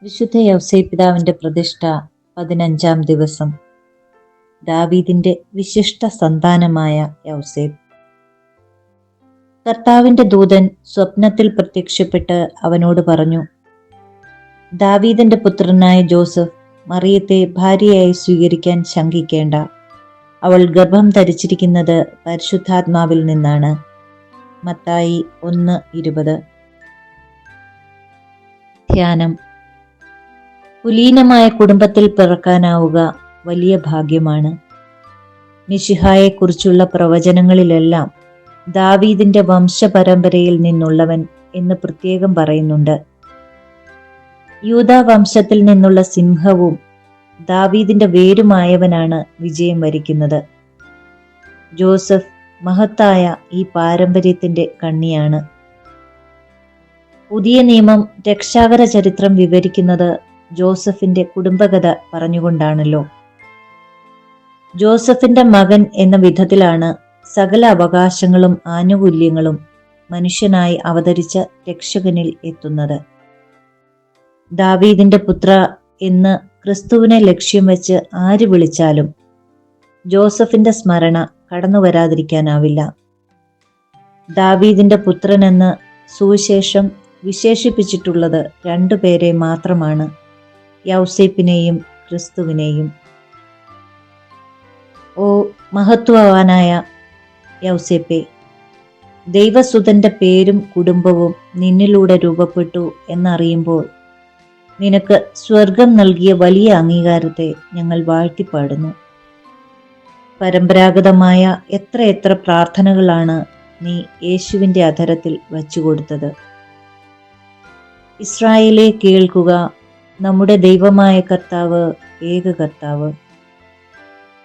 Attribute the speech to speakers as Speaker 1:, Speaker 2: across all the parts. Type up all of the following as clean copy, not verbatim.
Speaker 1: വിശുദ്ധ യൗസേപ്പിതാവിന്റെ പ്രതിഷ്ഠ 15-ാം ദിവസം. ദാവീദിന്റെ വിശിഷ്ട സന്താനമായ യൗസേപ്പ്. കർത്താവിന്റെ ദൂതൻ സ്വപ്നത്തിൽ പ്രത്യക്ഷപ്പെട്ട് അവനോട് പറഞ്ഞു, ദാവീദിന്റെ പുത്രനായ ജോസഫ് മറിയത്തെ ഭാര്യയായി സ്വീകരിക്കാൻ ശങ്കിക്കേണ്ട. അവൾ ഗർഭം ധരിച്ചിരിക്കുന്നത് പരിശുദ്ധാത്മാവിൽ നിന്നാണ്. മത്തായി 1:20. ധ്യാനം. കുലീനമായ കുടുംബത്തിൽ പിറക്കാനാവുക വലിയ ഭാഗ്യമാണ്. മിശിഹായെക്കുറിച്ചുള്ള പ്രവചനങ്ങളിലെല്ലാം ദാവീദിന്റെ വംശപരമ്പരയിൽ നിന്നുള്ളവൻ എന്ന് പ്രത്യേകം പറയുന്നുണ്ട്. യൂദാ വംശത്തിൽ നിന്നുള്ള സിംഹവും ദാവീദിന്റെ വേരുമായവനാണ് വിജയം വരിക്കുന്നത്. ജോസഫ് മഹത്തായ ഈ പാരമ്പര്യത്തിന്റെ കണ്ണിയാണ്. പുതിയ നിയമം രക്ഷാകര ചരിത്രം വിവരിക്കുന്നത് ജോസഫിന്റെ കുടുംബകഥ പറഞ്ഞുകൊണ്ടാണല്ലോ. ജോസഫിന്റെ മകൻ എന്ന വിധത്തിലാണ് സകല അവകാശങ്ങളും ആനുകൂല്യങ്ങളും മനുഷ്യനായി അവതരിച്ച രക്ഷകനിൽ എത്തുന്നത്. ദാവീദിന്റെ പുത്ര എന്ന് ക്രിസ്തുവിനെ ലക്ഷ്യം വെച്ച് ആര് വിളിച്ചാലും ജോസഫിന്റെ സ്മരണ കടന്നു വരാതിരിക്കാനാവില്ല. ദാവീദിന്റെ പുത്രനെന്ന് സുവിശേഷം വിശേഷിപ്പിച്ചിട്ടുള്ളത് 2 പേരെ മാത്രമാണ്, യൗസേപ്പിനെയും ക്രിസ്തുവിനെയും. ഓ മഹത്വവാനായ യൗസേപ്പേ, ദൈവസുതന്റെ പേരും കുടുംബവും നിന്നിലൂടെ രൂപപ്പെട്ടു എന്നറിയുമ്പോൾ നിനക്ക് സ്വർഗം നൽകിയ വലിയ അംഗീകാരത്തെ ഞങ്ങൾ വാഴ്ത്തിപ്പാടുന്നു. പരമ്പരാഗതമായ എത്ര പ്രാർത്ഥനകളാണ് നീ യേശുവിന്റെ അധരത്തിൽ വച്ചുകൊടുത്തത്. ഇസ്രായേലേ കേൾക്കുക, നമ്മുടെ ദൈവമായ കർത്താവ് ഏക കർത്താവ്.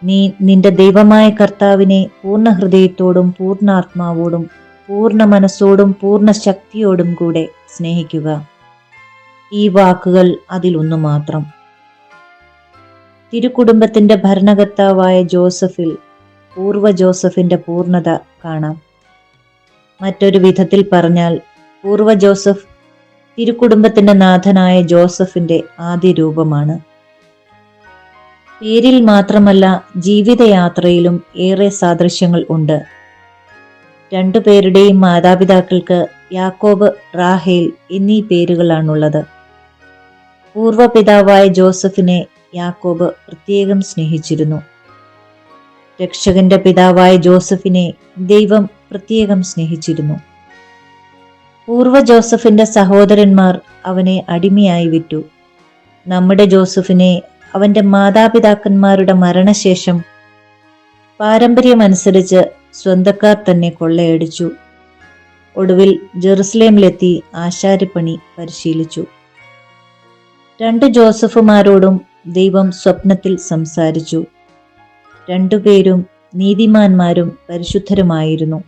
Speaker 1: നീ നിന്റെ ദൈവമായ കർത്താവിനെ പൂർണ്ണ ഹൃദയത്തോടും പൂർണ്ണാത്മാവോടും പൂർണ്ണ മനസ്സോടും പൂർണ്ണ ശക്തിയോടും കൂടെ സ്നേഹിക്കുക. ഈ വാക്കുകൾ അതിലൊന്നു മാത്രം. തിരുക്കുടുംബത്തിന്റെ ഭരണകർത്താവായ ജോസഫിൽ പൂർവ്വ ജോസഫിന്റെ പൂർണ്ണത കാണാം. മറ്റൊരു വിധത്തിൽ പറഞ്ഞാൽ പൂർവ്വ ജോസഫ് തിരുക്കുടുംബത്തിന്റെ നാഥനായ ജോസഫിന്റെ ആദ്യ രൂപമാണ്. പേരിൽ മാത്രമല്ല ജീവിതയാത്രയിലും ഏറെ സാദൃശ്യങ്ങൾ ഉണ്ട്. 2 പേരുടെയും മാതാപിതാക്കൾക്ക് യാക്കോബ്, റാഹേൽ എന്നീ പേരുകളാണുള്ളത്. പൂർവ്വപിതാവായ ജോസഫിനെ യാക്കോബ് പ്രത്യേകം സ്നേഹിച്ചിരുന്നു. രക്ഷകന്റെ പിതാവായ ജോസഫിനെ ദൈവം പ്രത്യേകം സ്നേഹിച്ചിരുന്നു. പൂർവ്വ ജോസഫിന്റെ സഹോദരന്മാർ അവനെ അടിമയായി വിറ്റു. നമ്മുടെ ജോസഫിനെ അവന്റെ മാതാപിതാക്കന്മാരുടെ മരണശേഷം പാരമ്പര്യമനുസരിച്ച് സ്വന്തക്കാർ തന്നെ കൊള്ളയടിച്ചു. ഒടുവിൽ ജെറുസലേമിലെത്തി ആശാരിപ്പണി പരിശീലിച്ചു. 2 ജോസഫുമാരോടും ദൈവം സ്വപ്നത്തിൽ സംസാരിച്ചു. 2 പേരും നീതിമാന്മാരും പരിശുദ്ധരുമായിരുന്നു.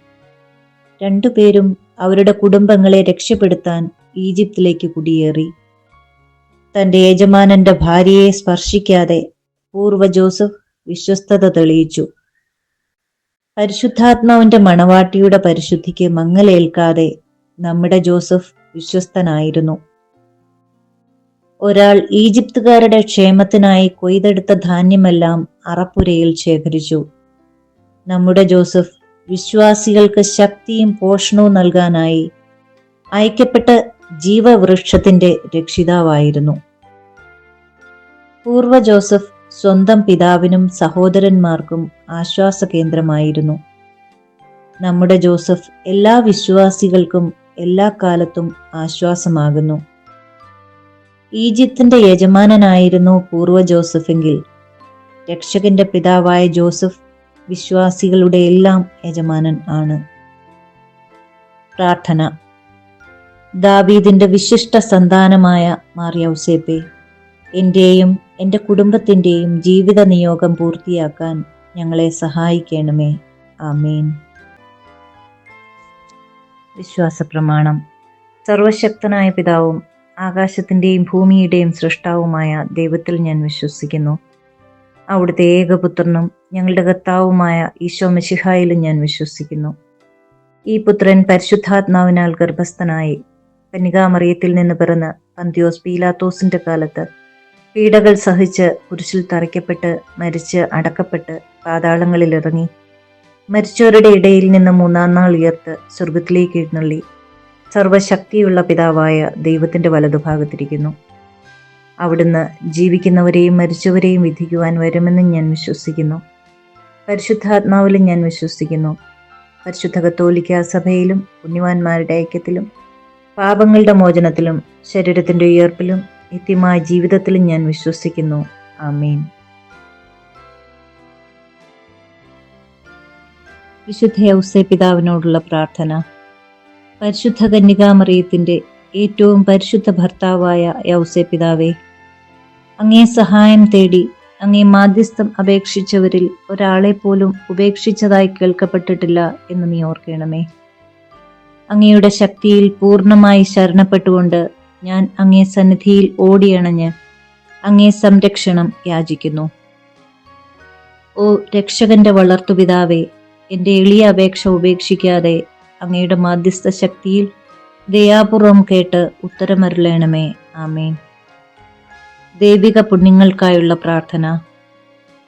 Speaker 1: 2 പേരും അവരുടെ കുടുംബങ്ങളെ രക്ഷപ്പെടുത്താൻ ഈജിപ്തിലേക്ക് കുടിയേറി. തന്റെ യജമാനന്റെ ഭാര്യയെ സ്പർശിക്കാതെ പൂർവ്വ ജോസഫ് വിശ്വസ്തത തെളിയിച്ചു. പരിശുദ്ധാത്മാവിന്റെ മണവാട്ടിയുടെ പരിശുദ്ധിക്ക് മങ്ങലേൽക്കാതെ നമ്മുടെ ജോസഫ് വിശ്വസ്തനായിരുന്നു. ഒരാൾ ഈജിപ്തുകാരുടെ ക്ഷേമത്തിനായി കൊയ്തെടുത്ത ധാന്യമെല്ലാം അറപ്പുരയിൽ ശേഖരിച്ചു. നമ്മുടെ ജോസഫ് വിശ്വാസികൾക്ക് ശക്തിയും പോഷണവും നൽകാനായി അയക്കപ്പെട്ട ജീവവൃക്ഷത്തിന്റെ രക്ഷിതാവായിരുന്നു. പൂർവ്വ ജോസഫ് സ്വന്തം പിതാവിനും സഹോദരന്മാർക്കും ആശ്വാസ കേന്ദ്രമായിരുന്നു. നമ്മുടെ ജോസഫ് എല്ലാ വിശ്വാസികൾക്കും എല്ലാ കാലത്തും ആശ്വാസമാകുന്നു. ഈജിപ്തിന്റെ യജമാനനായിരുന്നു പൂർവ്വ ജോസഫെങ്കിൽ രക്ഷകന്റെ പിതാവായ ജോസഫ് വിശ്വാസികളുടെ എല്ലാം യജമാനൻ ആണ്. പ്രാർത്ഥന. ദാവീദിന്റെ വിശിഷ്ട സന്താനമായ മാർ യൗസേപ്പേ, എന്റെയും എൻ്റെ കുടുംബത്തിൻ്റെയും ജീവിത നിയോഗം പൂർത്തിയാക്കാൻ ഞങ്ങളെ സഹായിക്കണമേ. ആമേൻ. വിശ്വാസപ്രമാണം. സർവശക്തനായ പിതാവും ആകാശത്തിൻ്റെയും ഭൂമിയുടെയും സൃഷ്ടാവുമായ ദൈവത്തിൽ ഞാൻ വിശ്വസിക്കുന്നു. അവിടുത്തെ ഏകപുത്രനും ഞങ്ങളുടെ കർത്താവുമായ ഈശോ മിശിഹായിലും ഞാൻ വിശ്വസിക്കുന്നു. ഈ പുത്രൻ പരിശുദ്ധാത്മാവിനാൽ ഗർഭസ്ഥനായി കന്യകാമറിയത്തിൽ നിന്ന് പിറന്ന് പന്തിയോസ് പീലാത്തോസിന്റെ കാലത്ത് പീഡകൾ സഹിച്ച് കുരിശിൽ തറയ്ക്കപ്പെട്ട് മരിച്ച് അടക്കപ്പെട്ട് പാതാളങ്ങളിലിറങ്ങി മരിച്ചവരുടെ ഇടയിൽ നിന്ന് മൂന്നാം നാൾ ഉയർത്ത് സ്വർഗത്തിലേക്ക് എഴുന്നള്ളി സർവശക്തിയുള്ള പിതാവായ ദൈവത്തിന്റെ വലതുഭാഗത്തിരിക്കുന്നു. അവിടുന്ന് ജീവിക്കുന്നവരെയും മരിച്ചവരെയും വിധിക്കുവാൻ വരുമെന്ന് ഞാൻ വിശ്വസിക്കുന്നു. പരിശുദ്ധാത്മാവിലും ഞാൻ വിശ്വസിക്കുന്നു. പരിശുദ്ധ കത്തോലിക്കാ സഭയിലും പുണ്യവാന്മാരുടെ ഐക്യത്തിലും പാപങ്ങളുടെ മോചനത്തിലും ശരീരത്തിന്റെ ഉയർപ്പിലും നിത്യമായ ജീവിതത്തിലും ഞാൻ വിശ്വസിക്കുന്നു. ആമേൻ. വിശുദ്ധ ഔസേപ്പിതാവിനോടുള്ള പ്രാർത്ഥന. പരിശുദ്ധ കന്യകാമറിയത്തിന്റെ ഏറ്റവും പരിശുദ്ധ ഭർത്താവായ ഔസേപ്പിതാവേ, അങ്ങേ സഹായം തേടി അങ്ങേ മാധ്യസ്ഥം അപേക്ഷിച്ചവരിൽ ഒരാളെ പോലും ഉപേക്ഷിച്ചതായി കേൾക്കപ്പെട്ടിട്ടില്ല എന്ന് നീ ഓർക്കണമേ. അങ്ങയുടെ ശക്തിയിൽ പൂർണ്ണമായി ശരണപ്പെട്ടുകൊണ്ട് ഞാൻ അങ്ങേ സന്നിധിയിൽ ഓടിയണഞ്ഞ് അങ്ങേ സംരക്ഷണം യാചിക്കുന്നു. ഓ രക്ഷകന്റെ വളർത്തുപിതാവേ, എന്റെ എളിയ അപേക്ഷ ഉപേക്ഷിക്കാതെ അങ്ങയുടെ മാധ്യസ്ഥ ശക്തിയിൽ ദയാപൂർവം കേട്ട് ഉത്തരമരുളണമേ. ആമേൻ. ദൈവിക പുണ്യങ്ങൾക്കായുള്ള പ്രാർത്ഥന.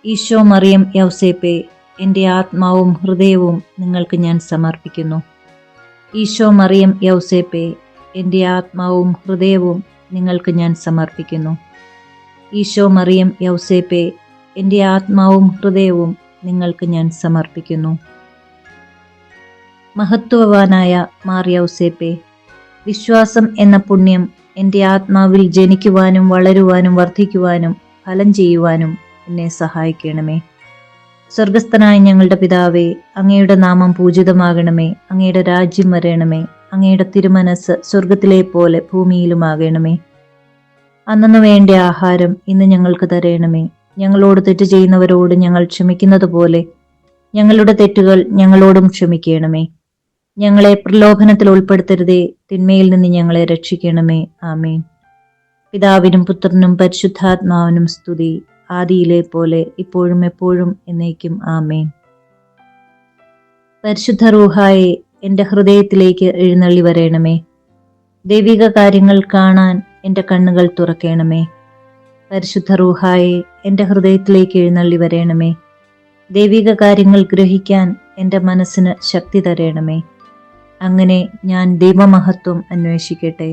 Speaker 1: ഈശോ, മറിയം, യൗസേപ്പേ, എൻ്റെ ആത്മാവും ഹൃദയവും നിങ്ങൾക്ക് ഞാൻ സമർപ്പിക്കുന്നു. ഈശോ, മറിയം, യൗസേപ്പേ, എൻ്റെ ആത്മാവും ഹൃദയവും നിങ്ങൾക്ക് ഞാൻ സമർപ്പിക്കുന്നു. ഈശോ, മറിയം, യൗസേപ്പേ, എൻ്റെ ആത്മാവും ഹൃദയവും നിങ്ങൾക്ക് ഞാൻ സമർപ്പിക്കുന്നു. മഹത്വവാനായ മാർ യൗസേപ്പേ, വിശ്വാസം എന്ന പുണ്യം എൻ്റെ ആത്മാവിൽ ജനിക്കുവാനും വളരുവാനും വർദ്ധിക്കുവാനും ഫലം ചെയ്യുവാനും എന്നെ സഹായിക്കണമേ. സ്വർഗസ്ഥനായ ഞങ്ങളുടെ പിതാവേ, അങ്ങയുടെ നാമം പൂജിതമാകണമേ. അങ്ങയുടെ രാജ്യം വരണമേ. അങ്ങയുടെ തിരുമനസ് സ്വർഗത്തിലെ പോലെ ഭൂമിയിലുമാകണമേ. അന്നു വേണ്ട ആഹാരം ഇന്ന് ഞങ്ങൾക്ക് തരണമേ. ഞങ്ങളോട് തെറ്റ് ചെയ്യുന്നവരോട് ഞങ്ങൾ ക്ഷമിക്കുന്നത് പോലെ ഞങ്ങളുടെ തെറ്റുകൾ ഞങ്ങളോടും ക്ഷമിക്കണമേ. ഞങ്ങളെ പ്രലോഭനത്തിൽ ഉൾപ്പെടുത്തരുതേ, തിന്മയിൽ നിന്ന് ഞങ്ങളെ രക്ഷിക്കണമേ. ആമേൻ. പിതാവിനും പുത്രനും പരിശുദ്ധാത്മാവിനും സ്തുതി, ആദിയിലെ പോലെ ഇപ്പോഴും എപ്പോഴും എന്നേക്കും. ആമേൻ. പരിശുദ്ധ റൂഹായെ എൻ്റെ ഹൃദയത്തിലേക്ക് എഴുന്നള്ളി വരേണമേ. ദൈവിക കാര്യങ്ങൾ കാണാൻ എൻ്റെ കണ്ണുകൾ തുറക്കണമേ. പരിശുദ്ധ റൂഹായെ എൻ്റെ ഹൃദയത്തിലേക്ക് എഴുന്നള്ളി വരേണമേ. ദൈവിക കാര്യങ്ങൾ ഗ്രഹിക്കാൻ എൻ്റെ മനസ്സിന് ശക്തി തരേണമേ. അങ്ങനെ ഞാൻ ദൈവമഹത്വം അന്വേഷിക്കട്ടെ.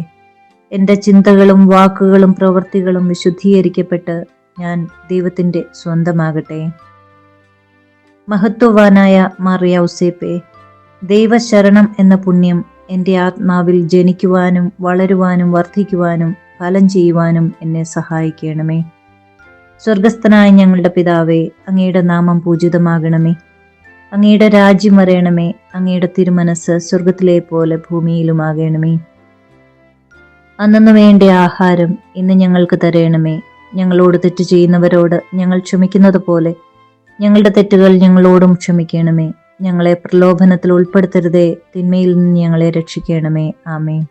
Speaker 1: എൻ്റെ ചിന്തകളും വാക്കുകളും പ്രവൃത്തികളും വിശുദ്ധീകരിക്കപ്പെട്ട് ഞാൻ ദൈവത്തിൻ്റെ സ്വന്തമാകട്ടെ. മഹത്വവാനായ മാർ യൗസേപ്പേ, ദൈവശരണം എന്ന പുണ്യം എൻ്റെ ആത്മാവിൽ ജനിക്കുവാനും വളരുവാനും വർദ്ധിക്കുവാനും ഫലം ചെയ്യുവാനും എന്നെ സഹായിക്കണമേ. സ്വർഗസ്ഥനായ ഞങ്ങളുടെ പിതാവേ, അങ്ങയുടെ നാമം പൂജിതമാകണമേ. അങ്ങയുടെ രാജ്യം വരേണമേ. അങ്ങയുടെ തിരുമനസ് സ്വർഗത്തിലെ പോലെ ഭൂമിയിലുമാകണമേ. അന്നു വേണ്ട ആഹാരം ഇന്ന് ഞങ്ങൾക്ക് തരയണമേ. ഞങ്ങളോട് തെറ്റ് ചെയ്യുന്നവരോട് ഞങ്ങൾ ക്ഷമിക്കുന്നത് പോലെ ഞങ്ങളുടെ തെറ്റുകൾ ഞങ്ങളോടും ക്ഷമിക്കണമേ. ഞങ്ങളെ പ്രലോഭനത്തിൽ ഉൾപ്പെടുത്തരുതേ, തിന്മയിൽ നിന്ന് ഞങ്ങളെ രക്ഷിക്കണമേ. ആമേൻ.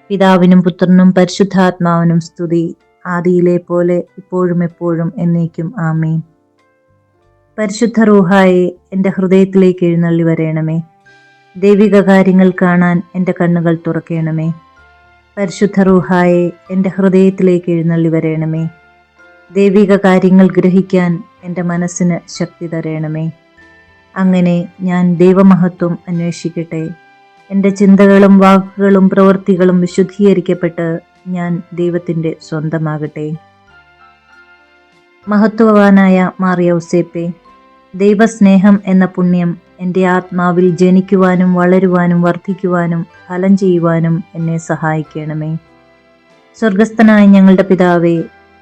Speaker 1: പിതാവിനും പുത്രനും പരിശുദ്ധാത്മാവിനും സ്തുതി, ആദിയിലെ പോലെ ഇപ്പോഴും എപ്പോഴും എന്നേക്കും. ആമേൻ. പരിശുദ്ധ റൂഹായെ എൻ്റെ ഹൃദയത്തിലേക്ക് എഴുന്നള്ളി വരേണമേ. ദൈവിക കാര്യങ്ങൾ കാണാൻ എൻ്റെ കണ്ണുകൾ തുറക്കണമേ. പരിശുദ്ധ റൂഹായെ എൻ്റെ ഹൃദയത്തിലേക്ക് എഴുന്നള്ളി വരേണമേ. ദൈവിക കാര്യങ്ങൾ ഗ്രഹിക്കാൻ എൻ്റെ മനസ്സിന് ശക്തി തരേണമേ. അങ്ങനെ ഞാൻ ദൈവമഹത്വം അന്വേഷിക്കട്ടെ. എൻ്റെ ചിന്തകളും വാക്കുകളും പ്രവൃത്തികളും വിശുദ്ധീകരിക്കപ്പെട്ട് ഞാൻ ദൈവത്തിൻ്റെ സ്വന്തമാകട്ടെ. മഹത്വവാനായ മാർ യൗസേപ്പേ, ദൈവസ്നേഹം എന്ന പുണ്യം എൻ്റെ ആത്മാവിൽ ജനിക്കുവാനും വളരുവാനും വർദ്ധിക്കുവാനും ഫലം ചെയ്യുവാനും എന്നെ സഹായിക്കണമേ. സ്വർഗസ്ഥനായ ഞങ്ങളുടെ പിതാവേ,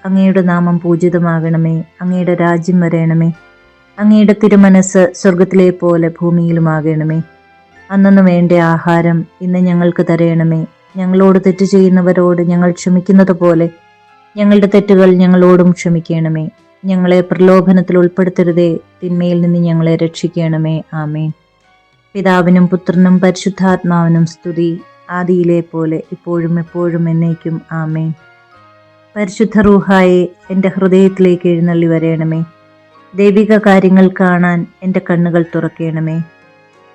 Speaker 1: അങ്ങയുടെ നാമം പൂജിതമാകണമേ. അങ്ങയുടെ രാജ്യം വരേണമേ. അങ്ങയുടെ തിരുമനസ് സ്വർഗത്തിലെ പോലെ ഭൂമിയിലുമാകണമേ. അന്നു വേണ്ട ആഹാരം ഇന്ന് ഞങ്ങൾക്ക് തരയണമേ. ഞങ്ങളോട് തെറ്റ് ചെയ്യുന്നവരോട് ഞങ്ങൾ ക്ഷമിക്കുന്നത് പോലെ ഞങ്ങളുടെ തെറ്റുകൾ ഞങ്ങളോടും ക്ഷമിക്കണമേ. ഞങ്ങളെ പ്രലോഭനത്തിൽ ഉൾപ്പെടുത്തരുതേ, തിന്മയിൽ നിന്ന് ഞങ്ങളെ രക്ഷിക്കണമേ. ആമേൻ. പിതാവിനും പുത്രനും പരിശുദ്ധാത്മാവിനും സ്തുതി, ആദിയിലെ പോലെ ഇപ്പോഴും എപ്പോഴും എന്നേക്കും. ആമേൻ. പരിശുദ്ധ റൂഹായെ എൻ്റെ ഹൃദയത്തിലേക്ക് എഴുന്നള്ളി വരേണമേ. ദൈവിക കാര്യങ്ങൾ കാണാൻ എൻ്റെ കണ്ണുകൾ തുറക്കണമേ.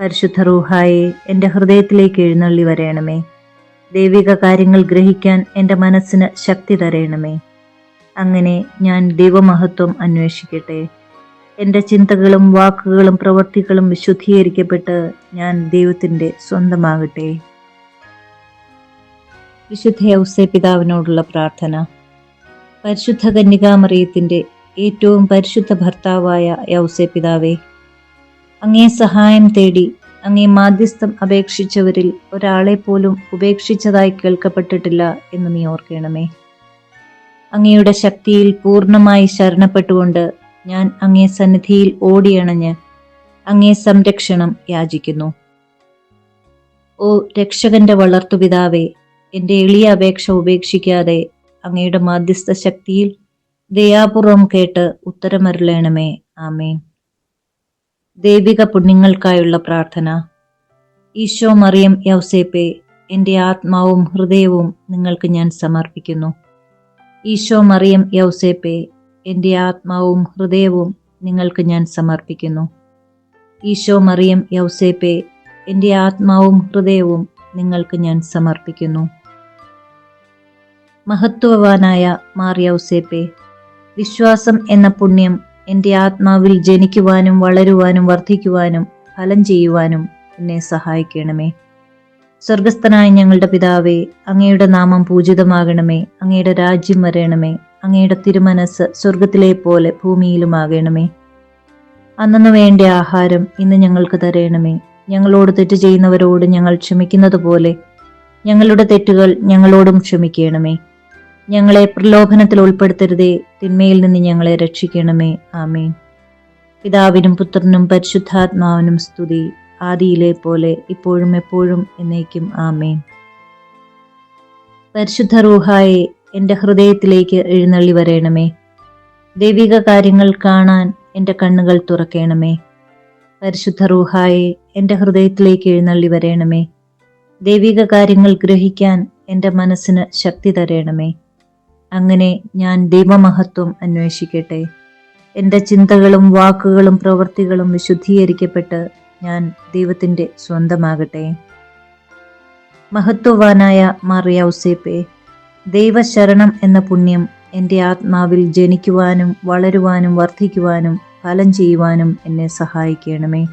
Speaker 1: പരിശുദ്ധ റൂഹായെ എൻ്റെ ഹൃദയത്തിലേക്ക് എഴുന്നള്ളി വരേണമേ. ദൈവിക കാര്യങ്ങൾ ഗ്രഹിക്കാൻ എൻ്റെ മനസ്സിന് ശക്തി തരയണമേ. അങ്ങനെ ഞാൻ ദൈവമഹത്വം അന്വേഷിക്കട്ടെ. എൻ്റെ ചിന്തകളും വാക്കുകളും പ്രവൃത്തികളും വിശുദ്ധീകരിക്കപ്പെട്ട് ഞാൻ ദൈവത്തിൻ്റെ സ്വന്തമാകട്ടെ. വിശുദ്ധ ഔസേപ്പിതാവിനോടുള്ള പ്രാർത്ഥന. പരിശുദ്ധ കന്യകാമറിയത്തിൻ്റെ ഏറ്റവും പരിശുദ്ധ ഭർത്താവായ ഔസേപ്പിതാവേ, അങ്ങേ സഹായം തേടി അങ്ങേ മാധ്യസ്ഥം അപേക്ഷിച്ചവരിൽ ഒരാളെ പോലും ഉപേക്ഷിച്ചതായി കേൾക്കപ്പെട്ടിട്ടില്ല എന്ന് നീ ഓർക്കണമേ. അങ്ങയുടെ ശക്തിയിൽ പൂർണ്ണമായി ശരണപ്പെട്ടുകൊണ്ട് ഞാൻ അങ്ങേ സന്നിധിയിൽ ഓടിയണഞ്ഞ് അങ്ങേ സംരക്ഷണം യാചിക്കുന്നു. ഓ രക്ഷകന്റെ വളർത്തുപിതാവേ, എൻ്റെ എളിയ അപേക്ഷ ഉപേക്ഷിക്കാതെ അങ്ങയുടെ മാധ്യസ്ഥ ശക്തിയിൽ ദയാപൂർവം കേട്ട് ഉത്തരമരുളണമേ. ആമേൻ. ദൈവിക പുണ്യങ്ങൾക്കായുള്ള പ്രാർത്ഥന. ഈശോ, മറിയം, യൗസേപ്പേ, എൻ്റെ ആത്മാവും ഹൃദയവും നിങ്ങൾക്ക് ഞാൻ സമർപ്പിക്കുന്നു. ഈശോ, മറിയം, യൗസേപ്പേ, എൻ്റെ ആത്മാവും ഹൃദയവും നിങ്ങൾക്ക് ഞാൻ സമർപ്പിക്കുന്നു. ഈശോ, മറിയം, യൗസേപ്പേ, എൻ്റെ ആത്മാവും ഹൃദയവും നിങ്ങൾക്ക് ഞാൻ സമർപ്പിക്കുന്നു. മഹത്വവാനായ മാർ യൗസേപ്പേ, വിശ്വാസം എന്ന പുണ്യം എൻ്റെ ആത്മാവിൽ ജനിക്കുവാനും വളരുവാനും വർദ്ധിക്കുവാനും ഫലം ചെയ്യുവാനും എന്നെ സഹായിക്കണമേ. സ്വർഗസ്ഥനായ ഞങ്ങളുടെ പിതാവേ, അങ്ങയുടെ നാമം പൂജിതമാകണമേ. അങ്ങയുടെ രാജ്യം വരണമേ. അങ്ങയുടെ തിരുമനസ് സ്വർഗത്തിലെ പോലെ ഭൂമിയിലുമാകണമേ. അന്നു വേണ്ട ആഹാരം ഇന്ന് ഞങ്ങൾക്ക് തരണമേ. ഞങ്ങളോട് തെറ്റ് ചെയ്യുന്നവരോട് ഞങ്ങൾ ക്ഷമിക്കുന്നത് പോലെ ഞങ്ങളുടെ തെറ്റുകൾ ഞങ്ങളോടും ക്ഷമിക്കണമേ. ഞങ്ങളെ പ്രലോഭനത്തിൽ ഉൾപ്പെടുത്തരുതേ, തിന്മയിൽ നിന്ന് ഞങ്ങളെ രക്ഷിക്കണമേ. ആമേൻ. പിതാവിനും പുത്രനും പരിശുദ്ധാത്മാവിനും സ്തുതി, ആദിയിലെ പോലെ ഇപ്പോഴും എപ്പോഴും എന്നേക്കും. ആമേൻ. പരിശുദ്ധ റൂഹായെ എൻ്റെ ഹൃദയത്തിലേക്ക് എഴുന്നള്ളി വരേണമേ. ദൈവിക കാര്യങ്ങൾ കാണാൻ എൻ്റെ കണ്ണുകൾ തുറക്കണമേ. പരിശുദ്ധ റൂഹായെ എൻ്റെ ഹൃദയത്തിലേക്ക് എഴുന്നള്ളി വരേണമേ. ദൈവിക കാര്യങ്ങൾ ഗ്രഹിക്കാൻ എൻ്റെ മനസ്സിന് ശക്തി തരേണമേ. അങ്ങനെ ഞാൻ ദൈവമഹത്വം അന്വേഷിക്കട്ടെ. എൻ്റെ ചിന്തകളും വാക്കുകളും പ്രവൃത്തികളും വിശുദ്ധീകരിക്കപ്പെട്ട് ഞാൻ ദൈവത്തിൻ്റെ സ്വന്തമാകട്ടെ. മഹത്വവാനായ മാർ യൗസേപ്പേ, ദൈവശരണം എന്ന പുണ്യം എൻ്റെ ആത്മാവിൽ ജനിക്കുവാനും വളരുവാനും വർദ്ധിക്കുവാനും ഫലം ചെയ്യുവാനും എന്നെ സഹായിക്കണമേ.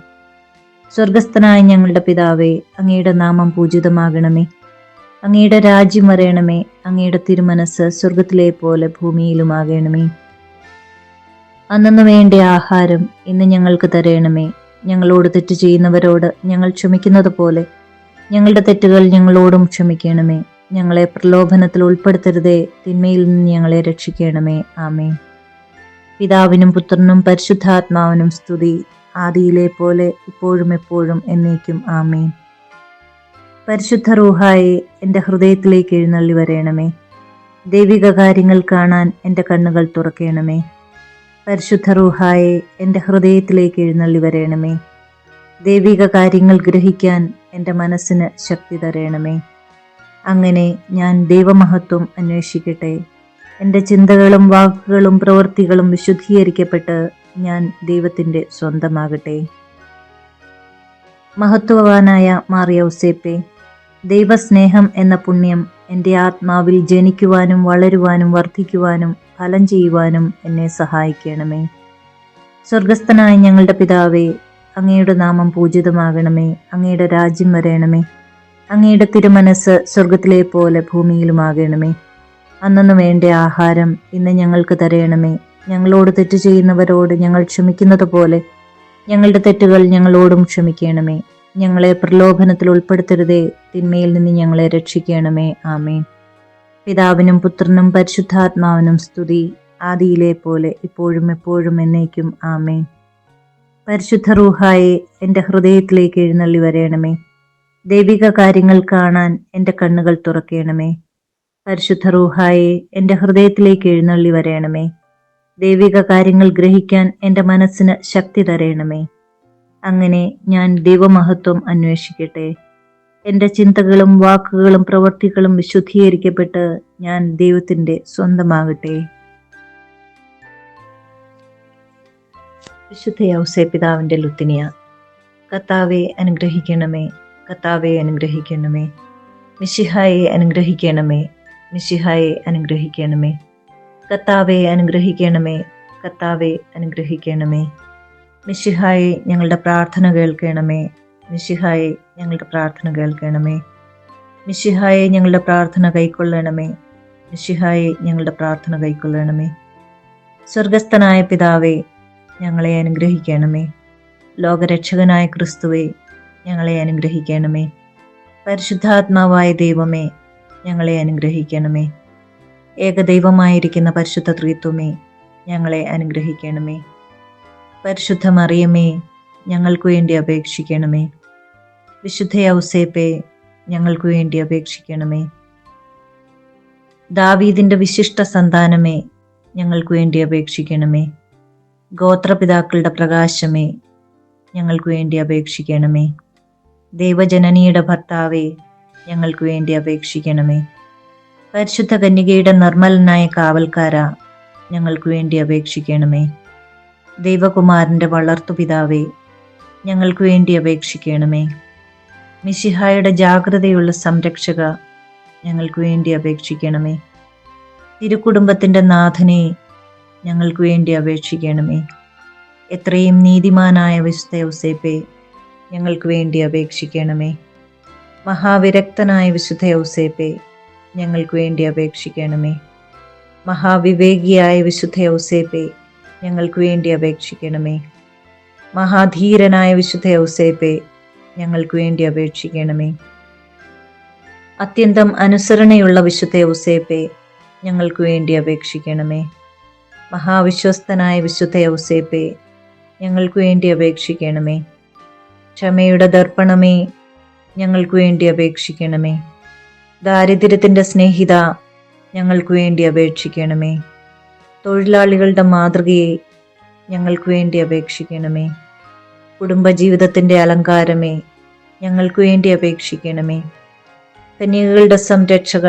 Speaker 1: സ്വർഗസ്ഥനായ ഞങ്ങളുടെ പിതാവേ, അങ്ങയുടെ നാമം പൂജിതമാകണമേ. അങ്ങയുടെ രാജ്യം വരയണമേ. അങ്ങയുടെ തിരുമനസ് സ്വർഗത്തിലെ പോലെ ഭൂമിയിലുമാകണമേ. അന്നു വേണ്ട ആഹാരം ഇന്ന് ഞങ്ങൾക്ക് തരയണമേ. ഞങ്ങളോട് തെറ്റ് ചെയ്യുന്നവരോട് ഞങ്ങൾ ക്ഷമിക്കുന്നത് പോലെ ഞങ്ങളുടെ തെറ്റുകൾ ഞങ്ങളോടും ക്ഷമിക്കണമേ. ഞങ്ങളെ പ്രലോഭനത്തിൽ ഉൾപ്പെടുത്തരുതേ, തിന്മയിൽ നിന്ന് ഞങ്ങളെ രക്ഷിക്കണമേ. ആമേൻ. പിതാവിനും പുത്രനും പരിശുദ്ധാത്മാവിനും സ്തുതി, ആദിയിലെ പോലെ ഇപ്പോഴും എപ്പോഴും എന്നേക്കും. ആമേൻ. പരിശുദ്ധ റൂഹായെ എൻ്റെ ഹൃദയത്തിലേക്ക് എഴുന്നള്ളി വരേണമേ. ദൈവിക കാര്യങ്ങൾ കാണാൻ എൻ്റെ കണ്ണുകൾ തുറക്കണമേ. പരിശുദ്ധ റൂഹായെ എൻ്റെ ഹൃദയത്തിലേക്ക് എഴുന്നള്ളി വരേണമേ. ദൈവിക കാര്യങ്ങൾ ഗ്രഹിക്കാൻ എൻ്റെ മനസ്സിന് ശക്തി തരയണമേ. അങ്ങനെ ഞാൻ ദൈവമഹത്വം അന്വേഷിക്കട്ടെ. എൻ്റെ ചിന്തകളും വാക്കുകളും പ്രവൃത്തികളും വിശുദ്ധീകരിക്കപ്പെട്ട് ഞാൻ ദൈവത്തിൻ്റെ സ്വന്തമാകട്ടെ. മഹത്വവാനായ മാർ യൗസേപ്പേ, ദൈവസ്നേഹം എന്ന പുണ്യം എൻ്റെ ആത്മാവിൽ ജനിക്കുവാനും വളരുവാനും വർദ്ധിക്കുവാനും ഫലം ചെയ്യുവാനും എന്നെ സഹായിക്കണമേ. സ്വർഗസ്ഥനായ ഞങ്ങളുടെ പിതാവേ, അങ്ങയുടെ നാമം പൂജിതമാകണമേ. അങ്ങയുടെ രാജ്യം വരയണമേ. അങ്ങയുടെ തിരുമനസ് സ്വർഗത്തിലെ പോലെ ഭൂമിയിലുമാകണമേ. അന്നു വേണ്ട ആഹാരം ഇന്ന് ഞങ്ങൾക്ക് തരയണമേ. ഞങ്ങളോട് തെറ്റ് ചെയ്യുന്നവരോട് ഞങ്ങൾ ക്ഷമിക്കുന്നത് പോലെ ഞങ്ങളുടെ തെറ്റുകൾ ഞങ്ങളോടും ക്ഷമിക്കണമേ. ഞങ്ങളെ പ്രലോഭനത്തിൽ ഉൾപ്പെടുത്തരുതേ, തിന്മയിൽ നിന്ന് ഞങ്ങളെ രക്ഷിക്കണമേ. ആമേൻ. പിതാവിനും പുത്രനും പരിശുദ്ധാത്മാവിനും സ്തുതി, ആദിയിലെ പോലെ ഇപ്പോഴും എപ്പോഴും എന്നേക്കും. ആമേൻ. പരിശുദ്ധ റൂഹായെ എൻ്റെ ഹൃദയത്തിലേക്ക് എഴുന്നള്ളി വരയണമേ. ദൈവിക കാര്യങ്ങൾ കാണാൻ എൻ്റെ കണ്ണുകൾ തുറക്കണമേ. പരിശുദ്ധ റൂഹായെ എൻ്റെ ഹൃദയത്തിലേക്ക് എഴുന്നള്ളി വരയണമേ. ദൈവിക കാര്യങ്ങൾ ഗ്രഹിക്കാൻ എൻ്റെ മനസ്സിന് ശക്തി തരയണമേ. അങ്ങനെ ഞാൻ ദൈവമഹത്വം അന്വേഷിക്കട്ടെ. എൻ്റെ ചിന്തകളും വാക്കുകളും പ്രവൃത്തികളും വിശുദ്ധീകരിക്കപ്പെട്ട് ഞാൻ ദൈവത്തിൻ്റെ സ്വന്തമാകട്ടെ. വിശുദ്ധ യൗസേപ്പിതാവിൻ്റെ ലുത്തിനിയ. കർത്താവെ അനുഗ്രഹിക്കണമേ. കർത്താവെ അനുഗ്രഹിക്കണമേ. മിശിഹായെ അനുഗ്രഹിക്കണമേ. മിശിഹായെ അനുഗ്രഹിക്കണമേ. കർത്താവെ അനുഗ്രഹിക്കണമേ. കർത്താവെ അനുഗ്രഹിക്കണമേ. മിശിഹായെ ഞങ്ങളുടെ പ്രാർത്ഥന കേൾക്കണമേ. മിശിഹായെ ഞങ്ങളുടെ പ്രാർത്ഥന കേൾക്കണമേ. മിശിഹായെ ഞങ്ങളുടെ പ്രാർത്ഥന കൈക്കൊള്ളണമേ. മിശിഹായെ ഞങ്ങളുടെ പ്രാർത്ഥന കൈക്കൊള്ളണമേ. സ്വർഗസ്ഥനായ പിതാവേ, ഞങ്ങളെ അനുഗ്രഹിക്കണമേ. ലോകരക്ഷകനായ ക്രിസ്തുവേ, ഞങ്ങളെ അനുഗ്രഹിക്കണമേ. പരിശുദ്ധാത്മാവായ ദൈവമേ, ഞങ്ങളെ അനുഗ്രഹിക്കണമേ. ഏകദൈവമായിരിക്കുന്ന പരിശുദ്ധ ത്രിത്വമേ, ഞങ്ങളെ അനുഗ്രഹിക്കണമേ. പരിശുദ്ധ മറിയമേ, ഞങ്ങൾക്കു വേണ്ടി അപേക്ഷിക്കണമേ. വിശുദ്ധ ഔസേപ്പേ, ഞങ്ങൾക്കു വേണ്ടി അപേക്ഷിക്കണമേ. ദാവീദിന്റെ വിശിഷ്ട സന്താനമേ, ഞങ്ങൾക്കു വേണ്ടി അപേക്ഷിക്കണമേ. ഗോത്രപിതാക്കളുടെ പ്രകാശമേ, ഞങ്ങൾക്കു വേണ്ടി അപേക്ഷിക്കണമേ. ദൈവജനനിയുടെ ഭർത്താവേ, ഞങ്ങൾക്കു വേണ്ടി അപേക്ഷിക്കണമേ. പരിശുദ്ധ കന്യകയുടെ നിർമ്മലനായ കാവൽക്കാര, ഞങ്ങൾക്കു വേണ്ടി അപേക്ഷിക്കണമേ. ദൈവകുമാരന്റെ വളർത്തുപിതാവേ, ഞങ്ങൾക്കു വേണ്ടി അപേക്ഷിക്കണമേ. മിശിഹായുടെ ജാഗ്രതയുള്ള സംരക്ഷക, ഞങ്ങൾക്കു വേണ്ടി അപേക്ഷിക്കണമേ. തിരുക്കുടുംബത്തിന്റെ നാഥനെ, ഞങ്ങൾക്കു വേണ്ടി അപേക്ഷിക്കണമേ. എത്രയും നീതിമാനായ വിശുദ്ധ ഔസേപ്പേ, ഞങ്ങൾക്ക് വേണ്ടി അപേക്ഷിക്കണമേ. മഹാവിരക്തനായ വിശുദ്ധ ഔസേപ്പേ, ഞങ്ങൾക്ക് വേണ്ടി അപേക്ഷിക്കണമേ. മഹാവിവേകിയായ വിശുദ്ധ ഔസേപ്പേ, ഞങ്ങൾക്ക് വേണ്ടി അപേക്ഷിക്കണമേ. മഹാധീരനായ വിശുദ്ധ ഔസേപ്പേ, ഞങ്ങൾക്ക് വേണ്ടി അപേക്ഷിക്കണമേ. അത്യന്തം അനുസരണയുള്ള വിശുദ്ധ ഔസേപ്പേ, ഞങ്ങൾക്ക് വേണ്ടി അപേക്ഷിക്കണമേ. മഹാവിശ്വസ്തനായ വിശുദ്ധ ഔസേപ്പേ, ഞങ്ങൾക്ക് വേണ്ടി അപേക്ഷിക്കണമേ. ക്ഷമയുടെ ദർപ്പണമേ, ഞങ്ങൾക്ക് വേണ്ടി അപേക്ഷിക്കണമേ. ദാരിദ്ര്യത്തിന്റെ സ്നേഹിത, ഞങ്ങൾക്ക് വേണ്ടി അപേക്ഷിക്കണമേ. തൊഴിലാളികളുടെ മാതൃകയെ, ഞങ്ങൾക്ക് വേണ്ടി അപേക്ഷിക്കണമേ. കുടുംബജീവിതത്തിന്റെ അലങ്കാരമേ, ഞങ്ങൾക്ക് വേണ്ടി അപേക്ഷിക്കണമേ. കന്യകകളുടെ സംരക്ഷക,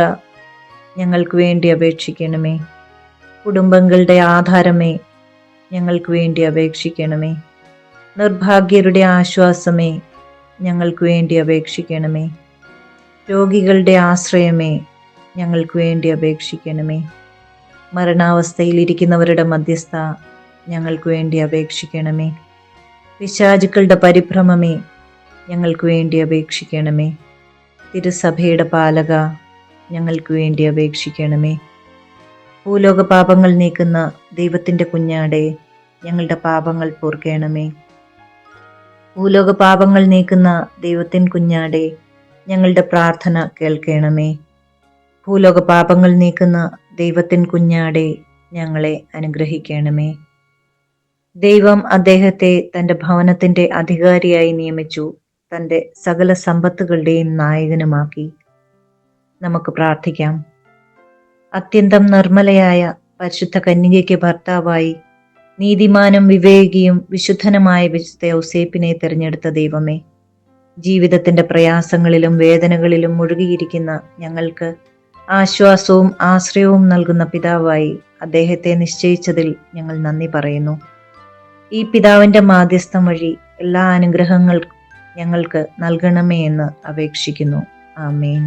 Speaker 1: ഞങ്ങൾക്ക് വേണ്ടി അപേക്ഷിക്കണമേ. കുടുംബങ്ങളുടെ ആധാരമേ, ഞങ്ങൾക്ക് വേണ്ടി അപേക്ഷിക്കണമേ. നിർഭാഗ്യരുടെ ആശ്വാസമേ, ഞങ്ങൾക്ക് വേണ്ടി അപേക്ഷിക്കണമേ. രോഗികളുടെ ആശ്രയമേ, ഞങ്ങൾക്ക് വേണ്ടി അപേക്ഷിക്കണമേ. മരണാവസ്ഥയിലിരിക്കുന്നവരുടെ മധ്യസ്ഥ, ഞങ്ങൾക്ക് വേണ്ടി അപേക്ഷിക്കണമേ. പിശാചുക്കളുടെ പരിഭ്രമമേ, ഞങ്ങൾക്ക് വേണ്ടി അപേക്ഷിക്കണമേ. തിരുസഭയുടെ പാലക, ഞങ്ങൾക്ക് വേണ്ടി അപേക്ഷിക്കണമേ. ഭൂലോക പാപങ്ങൾ നീക്കുന്ന ദൈവത്തിൻ്റെ കുഞ്ഞാടെ, ഞങ്ങളുടെ പാപങ്ങൾ പൊറുക്കണമേ. ഭൂലോക പാപങ്ങൾ നീക്കുന്ന ദൈവത്തിൻ കുഞ്ഞാടെ, ഞങ്ങളുടെ പ്രാർത്ഥന കേൾക്കണമേ. ഭൂലോക പാപങ്ങൾ നീക്കുന്ന ദൈവത്തിൻ കുഞ്ഞാടെ, ഞങ്ങളെ അനുഗ്രഹിക്കണമേ. ദൈവം അദ്ദേഹത്തെ തൻ്റെ ഭവനത്തിൻ്റെ അധികാരിയായി നിയമിച്ചു, തൻ്റെ സകല സമ്പത്തുകളുടെയും നായകനുമാക്കി. നമുക്ക് പ്രാർത്ഥിക്കാം. അത്യന്തം നിർമ്മലയായ പരിശുദ്ധ കന്യകയ്ക്ക് ഭർത്താവായി നീതിമാനും വിവേകിയും വിശുദ്ധനുമായ വിശുദ്ധ ഔസേപ്പിനെ തിരഞ്ഞെടുത്ത ദൈവമേ, ജീവിതത്തിന്റെ പ്രയാസങ്ങളിലും വേദനകളിലും മുഴുകിയിരിക്കുന്ന ഞങ്ങൾക്ക് ആശ്വാസവും ആശ്രയവും നൽകുന്ന പിതാവായി അദ്ദേഹത്തെ നിശ്ചയിച്ചതിൽ ഞങ്ങൾ നന്ദി പറയുന്നു. ഈ പിതാവിന്റെ മാധ്യസ്ഥം വഴി എല്ലാ അനുഗ്രഹങ്ങൾക്കും ഞങ്ങൾക്ക് നൽകണമേ എന്ന് അപേക്ഷിക്കുന്നു. ആമേൻ.